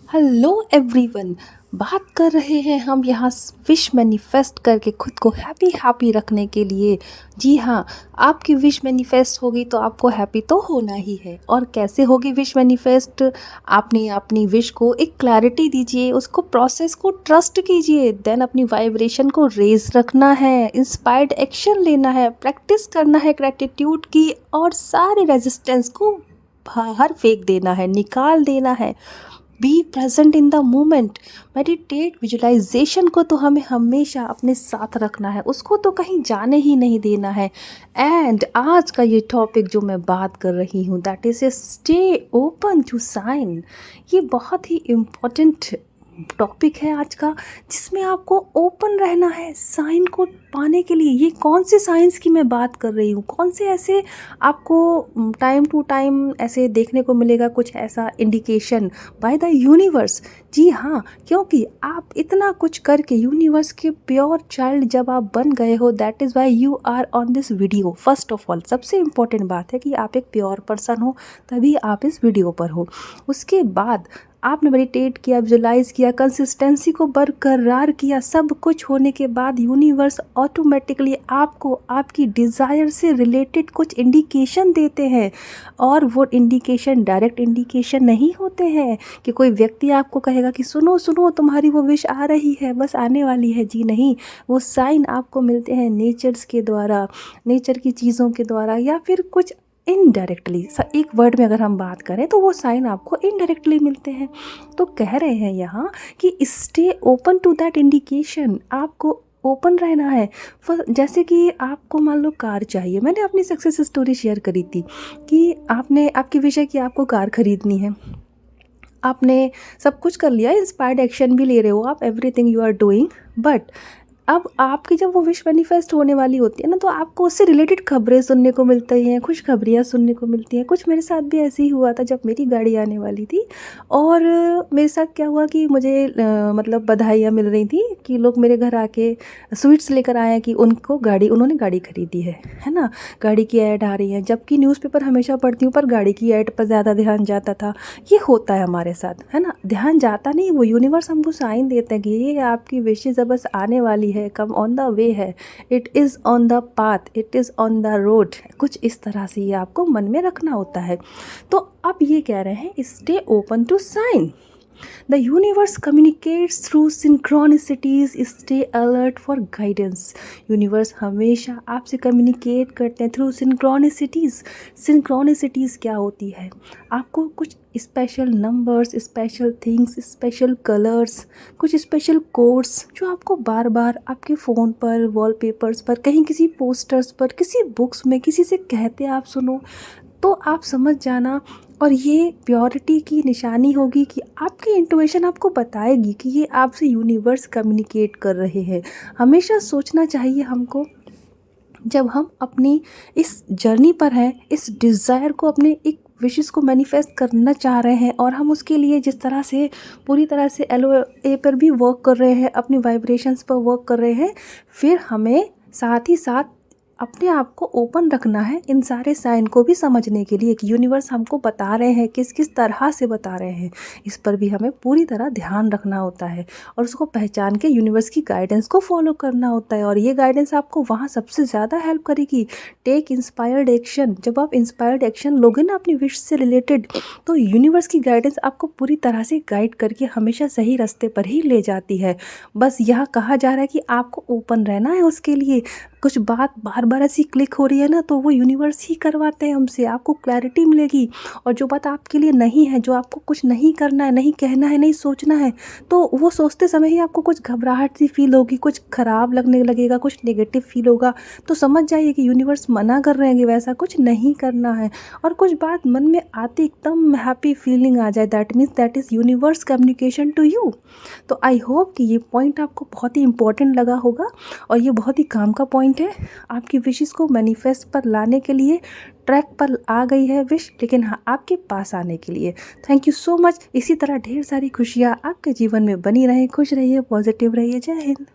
Hello everyone. बात कर रहे हैं हम यहाँ विश मैनिफेस्ट करके खुद को हैप्पी हैप्पी रखने के लिए। जी हाँ, आपकी विश मैनिफेस्ट होगी तो आपको हैप्पी तो होना ही है। और कैसे होगी विश मैनिफेस्ट? आपने अपनी विश को एक क्लैरिटी दीजिए, उसको प्रोसेस को ट्रस्ट कीजिए, देन अपनी वाइब्रेशन को रेज रखना है, इंस्पायर्ड एक्शन लेना है, प्रैक्टिस करना है ग्रैटिट्यूड की, और सारे रेजिस्टेंस को बाहर फेंक देना है, निकाल देना है। Be present in the moment. Meditate, visualisation को तो हमें हमेशा अपने साथ रखना है, उसको तो कहीं जाने ही नहीं देना है। एंड आज का ये टॉपिक जो मैं बात कर रही हूँ, that is a stay open to sign. ये बहुत ही इम्पोर्टेंट टॉपिक है आज का, जिसमें आपको ओपन रहना है साइन को पाने के लिए। ये कौन से साइंस की मैं बात कर रही हूँ, कौन से ऐसे आपको टाइम टू टाइम ऐसे देखने को मिलेगा कुछ ऐसा इंडिकेशन बाय द यूनिवर्स। जी हाँ, क्योंकि आप इतना कुछ करके यूनिवर्स के प्योर चाइल्ड जब आप बन गए हो, that is why you are on this video. First of all सबसे इम्पॉर्टेंट बात है कि आप एक प्योर पर्सन हो, तभी आप इस वीडियो पर हो। उसके बाद आपने मेडिटेट किया, विजुलाइज किया, कंसिस्टेंसी को बरकरार किया, सब कुछ होने के बाद यूनिवर्स ऑटोमेटिकली आपको आपकी डिज़ायर से रिलेटेड कुछ इंडिकेशन देते हैं। और वो इंडिकेशन डायरेक्ट इंडिकेशन नहीं होते हैं कि कोई व्यक्ति आपको कहेगा कि सुनो सुनो तुम्हारी वो विश आ रही है, बस आने वाली है। जी नहीं, वो साइन आपको मिलते हैं नेचर्स के द्वारा, नेचर की चीज़ों के द्वारा, या फिर कुछ इनडायरेक्टली। एक वर्ड में अगर हम बात करें तो वो साइन आपको इनडायरेक्टली मिलते हैं। तो कह रहे हैं यहाँ कि stay open to that indication. आपको ओपन रहना है। जैसे कि आपको मान लो कार चाहिए, मैंने अपनी सक्सेस स्टोरी शेयर करी थी कि आपने आपकी विषय की आपको कार खरीदनी है, आपने सब कुछ कर लिया, इंस्पायर्ड एक्शन भी ले रहे हो आप, everything you are doing, but अब आपकी जब वो विश मैनिफेस्ट होने वाली होती है ना, तो आपको उससे रिलेटेड खबरें सुनने को मिलती हैं, खुशखबरियाँ सुनने को मिलती हैं। कुछ मेरे साथ भी ऐसे ही हुआ था जब मेरी गाड़ी आने वाली थी। और मेरे साथ क्या हुआ कि मुझे मतलब बधाइयाँ मिल रही थी कि लोग मेरे घर आके स्वीट्स लेकर आए हैं कि उन्होंने गाड़ी खरीदी है ना, गाड़ी की ऐड आ रही है। जबकि न्यूज़पेपर हमेशा पढ़ती हूँ पर गाड़ी की ऐड पर ज़्यादा ध्यान जाता था। ये होता है हमारे साथ, है ना, ध्यान जाता नहीं, वो यूनिवर्स हमको साइन देते हैं कि ये आपकी विशेज़ बस आने वाली है, कम ऑन द वे है, it is on the path, it is on the road. कुछ इस तरह से ये आपको मन में रखना होता है। तो अब ये कह रहे हैं stay open to sign. The universe communicates through synchronicities. Stay alert for guidance. Universe हमेशा आपसे कम्युनिकेट करते हैं थ्रू सिंक्रोनिसिटीज़। सिंक्रोनिसिटीज़ क्या होती है? आपको कुछ special numbers, special things, special colours, कुछ स्पेशल कोड्स जो आपको बार बार आपके फ़ोन पर, वॉलपेपर्स पर, कहीं किसी पोस्टर्स पर, किसी बुक्स में किसी से कहते आप सुनो तो आप समझ जाना। और ये प्योरिटी की निशानी होगी कि आपकी इंट्यूशन आपको बताएगी कि ये आपसे यूनिवर्स कम्युनिकेट कर रहे हैं। हमेशा सोचना चाहिए हमको, जब हम अपनी इस जर्नी पर हैं, इस डिज़ायर को, अपने एक विशेस को मैनिफेस्ट करना चाह रहे हैं, और हम उसके लिए जिस तरह से पूरी तरह से LOA पर भी वर्क कर रहे हैं, अपनी वाइब्रेशंस पर वर्क कर रहे हैं, फिर हमें साथ ही साथ अपने आप को ओपन रखना है इन सारे साइन को भी समझने के लिए कि यूनिवर्स हमको बता रहे हैं, किस किस तरह से बता रहे हैं। इस पर भी हमें पूरी तरह ध्यान रखना होता है और उसको पहचान के यूनिवर्स की गाइडेंस को फॉलो करना होता है। और ये गाइडेंस आपको वहाँ सबसे ज़्यादा हेल्प करेगी। Take inspired action. जब आप इंस्पायर्ड एक्शन लोगे ना अपनी विश से रिलेटेड, तो यूनिवर्स की गाइडेंस आपको पूरी तरह से गाइड करके हमेशा सही रास्ते पर ही ले जाती है। बस यहाँ कहा जा रहा है कि आपको ओपन रहना है उसके लिए। कुछ बात बार बार ऐसी क्लिक हो रही है ना, तो वो यूनिवर्स ही करवाते हैं हमसे, आपको क्लैरिटी मिलेगी। और जो बात आपके लिए नहीं है, जो आपको कुछ नहीं करना है, नहीं कहना है, नहीं सोचना है, तो वो सोचते समय ही आपको कुछ घबराहट सी फील होगी, कुछ ख़राब लगने लगेगा, कुछ नेगेटिव फील होगा, तो समझ जाइए कि यूनिवर्स मना कर रहे हैं कि वैसा कुछ नहीं करना है। और कुछ बात मन में आती एकदम हैप्पी फीलिंग आ जाए, that means that is universe communication to you. तो आई होप कि ये पॉइंट आपको बहुत ही इंपॉर्टेंट लगा होगा, और ये बहुत ही काम का पॉइंट है आपकी विशेस को मैनिफेस्ट पर लाने के लिए। ट्रैक पर आ गई है विश, लेकिन हाँ, आपके पास आने के लिए। Thank you so much. इसी तरह ढेर सारी खुशियाँ आपके जीवन में बनी रहे। खुश रहिए, पॉजिटिव रहिए। जय हिंद।